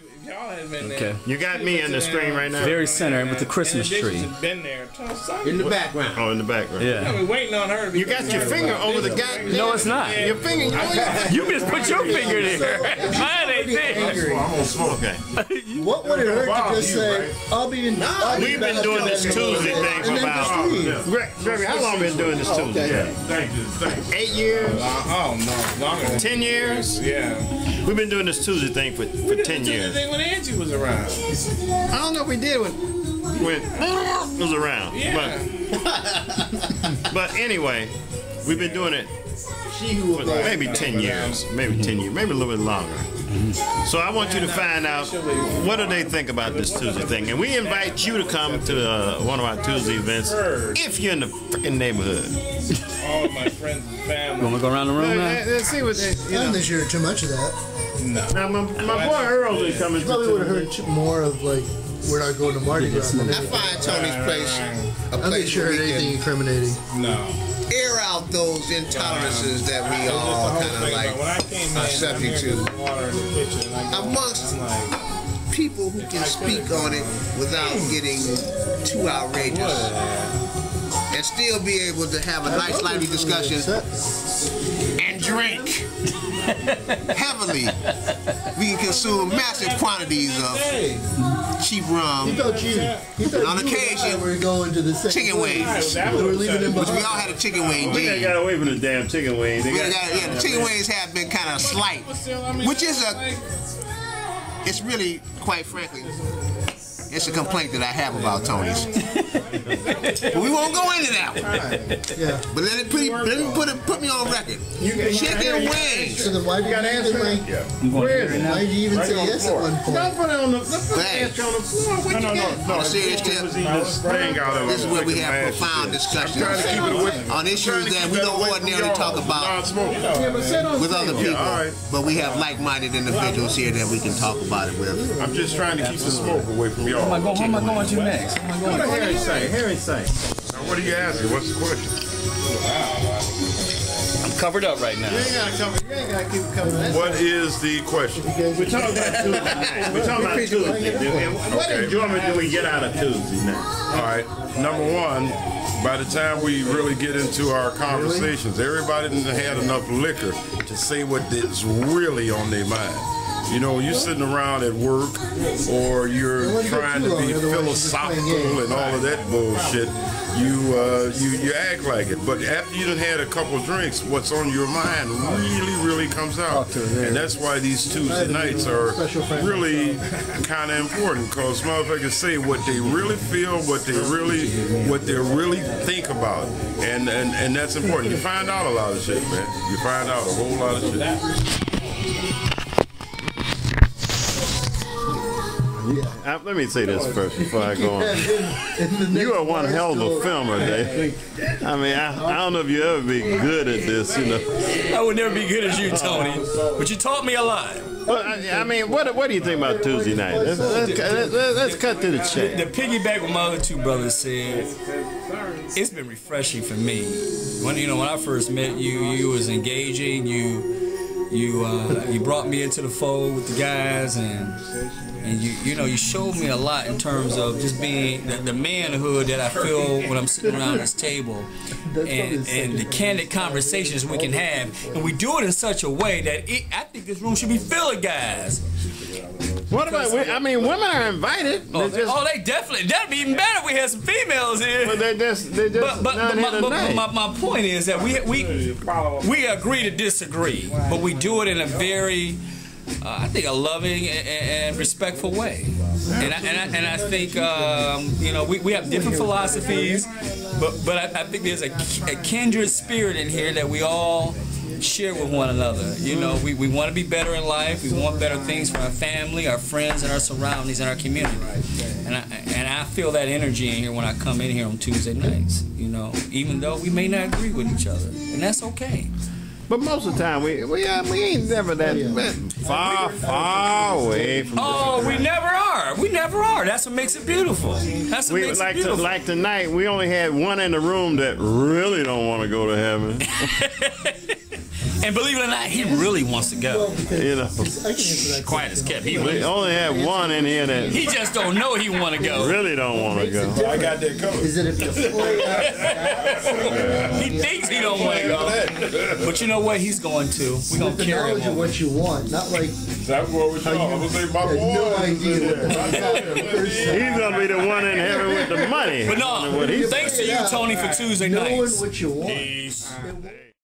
if y'all had been Okay. there. You got me in the screen right now. Very center with the Christmas tree. Been there. In the background. Oh, in the background. Yeah. We're waiting on her. You got your finger over the goddamn. No, it's not. Your finger. You just put your finger there. Mine ain't there. I'm gonna smoke. Okay. What would it hurt to just say, I'll be in. We've been doing this Tuesday thing for about. Gregory, how long been doing this Tuesday? Yeah. Thank you. 8 years? Oh no, longer than 10 years? Yeah. We've been doing this Tuesday thing for 10 years. Thing when Angie was around. I don't know if we did when it was around. Yeah. But anyway, we've been doing it for maybe 10 years. Maybe 10 years. Maybe a little bit longer. So I want you to find out what do they think about this Tuesday thing. And we invite you to come to one of our Tuesday events if you're in the freaking neighborhood. All of my friends and family. You want to go around the room now? Let's see what they, I don't think you heard too much of that. No. Now, my boy Earl's is coming. You probably would have heard more of, like, we're not going to Mardi Gras. I find Tony's place a I don't think place you where heard we anything can incriminating. No. air out those intolerances that we all kind of like are subject to amongst people who can speak on it without getting too outrageous and still be able to have a nice lively discussion and drink heavily. We can consume massive quantities of cheap rum. And on occasion, we're going to the chicken wings. Which we all had a chicken wing. We got away from the damn chicken wings. Yeah, the chicken wings have been kind of slight, which is it's really, quite frankly, it's a complaint that I have about Tony's. But we won't go into that one. Yeah. But let it put me on record. Chicken wings. So then why did you answer? Why did you even say yes at one point? Don't put it on the floor. What you get? On a serious tip, this is where we have profound discussions on issues that we don't ordinarily talk about with other people. But we have like-minded individuals here that we can talk about it with. I'm just trying to keep the smoke away from y'all. How am I going to next? What did Harry say? Harry say. Now, what are you asking? What's the question? I'm covered up right now. You ain't gotta keep coming. What is the question? We're talking about Tuesday night. We're talking about Tuesday. What enjoyment do we get out of Tuesday night? All right. Number one, by the time we really get into our conversations, everybody didn't have enough liquor to say what is really on their mind. You know, you're sitting around at work or you're trying to be philosophical and all of that bullshit, you act like it. But after you done had a couple of drinks, what's on your mind really comes out. And that's why these Tuesday nights are really kind of important, because motherfuckers say what they really feel, what they really think about. And that's important. You find out a lot of shit, man. You find out a whole lot of shit. Let me say this first before I go on. You are one hell of a filmer, Dave. I mean, I don't know if you ever be good at this, you know. I would never be good as you, Tony, but you taught me a lot. Well, I mean, what do you think about Tuesday night? Let's cut to the chase. The piggyback what my other two brothers said, it's been refreshing for me. When I first met you, you was engaging. You brought me into the fold with the guys, and you showed me a lot in terms of just being the manhood that I feel when I'm sitting around this table, and the candid conversations we can have, and we do it in such a way that I think this room should be filled with guys. What about? I mean, women are invited. They definitely. That'd be even better if we had some females here. But they just. But my point is that we agree to disagree, but we do it in a very, I think, a loving and respectful way. And I think we have different philosophies, but I think there's a kindred spirit in here that we all share with one another. We want to be better in life. We want better things for our family, our friends, and our surroundings, and our community. And I feel that energy in here when I come in here on Tuesday nights. Even though we may not agree with each other, and that's okay. But most of the time, we ain't never that far away from. Oh, we never are. We never are. That's what makes it beautiful. That's what makes it beautiful. Like tonight, we only had one in the room that really don't want to go to heaven. And believe it or not, he really wants to go. You know, I can answer that. Quiet as kept. He we really. only have one in here that He just don't know he want to go. really don't want to go. I got that covered. Is it if you play He thinks he don't want to go. But you know what? He's going to. We're going the to carry knowledge him of over. what you want, not like That's what we're talking. I'm gonna say my had boy. no idea what the He's gonna be the one in heaven with the money. But no, thanks to you, Tony, for Tuesday knowing nights. what you want. Peace. It-